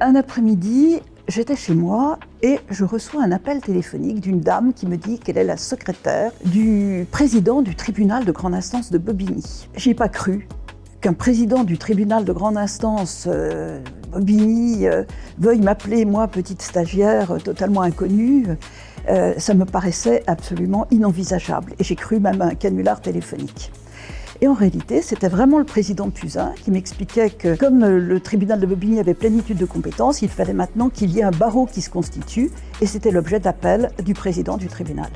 Un après-midi, j'étais chez moi et je reçois un appel téléphonique d'une dame qui me dit qu'elle est la secrétaire du président du tribunal de grande instance de Bobigny. J'y ai pas cru qu'un président du tribunal de grande instance Bobigny veuille m'appeler, moi, petite stagiaire totalement inconnue. Ça me paraissait absolument inenvisageable et j'ai cru même à un canular téléphonique. Et en réalité, c'était vraiment le président Puzin qui m'expliquait que comme le tribunal de Bobigny avait plénitude de compétences, il fallait maintenant qu'il y ait un barreau qui se constitue et c'était l'objet d'appel du président du tribunal.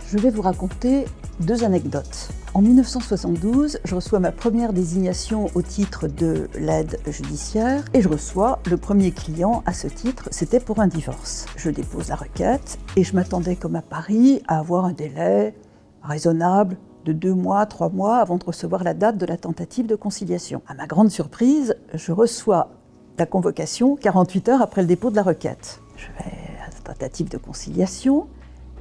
Je vais vous raconter deux anecdotes. En 1972, je reçois ma première désignation au titre de l'aide judiciaire et je reçois le premier client à ce titre, c'était pour un divorce. Je dépose la requête et je m'attendais comme à Paris à avoir un délai raisonnable de 2 mois, 3 mois avant de recevoir la date de la tentative de conciliation. À ma grande surprise, je reçois la convocation 48 heures après le dépôt de la requête. Je vais à la tentative de conciliation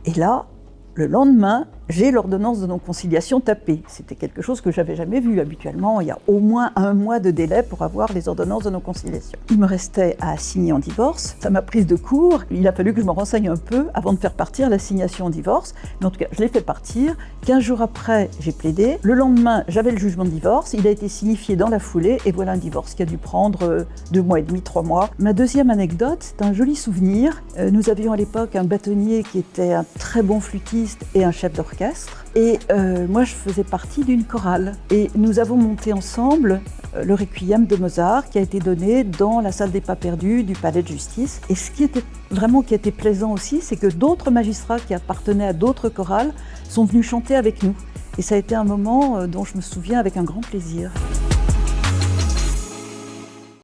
et là, le lendemain, j'ai l'ordonnance de non-conciliation tapée. C'était quelque chose que j'avais jamais vu. Habituellement, il y a au moins 1 mois de délai pour avoir les ordonnances de non-conciliation. Il me restait à signer en divorce. Ça m'a prise de court. Il a fallu que je me renseigne un peu avant de faire partir l'assignation en divorce. Mais en tout cas, je l'ai fait partir. 15 jours après, j'ai plaidé. Le lendemain, j'avais le jugement de divorce. Il a été signifié dans la foulée. Et voilà un divorce qui a dû prendre 2 mois et demi, 3 mois. Ma deuxième anecdote, c'est un joli souvenir. Nous avions à l'époque un bâtonnier qui était un très bon flûtiste et un chef d'orchestre. Et moi, je faisais partie d'une chorale. Et nous avons monté ensemble le Requiem de Mozart qui a été donné dans la salle des pas perdus du palais de justice. Et ce qui était plaisant aussi, c'est que d'autres magistrats qui appartenaient à d'autres chorales sont venus chanter avec nous. Et ça a été un moment dont je me souviens avec un grand plaisir.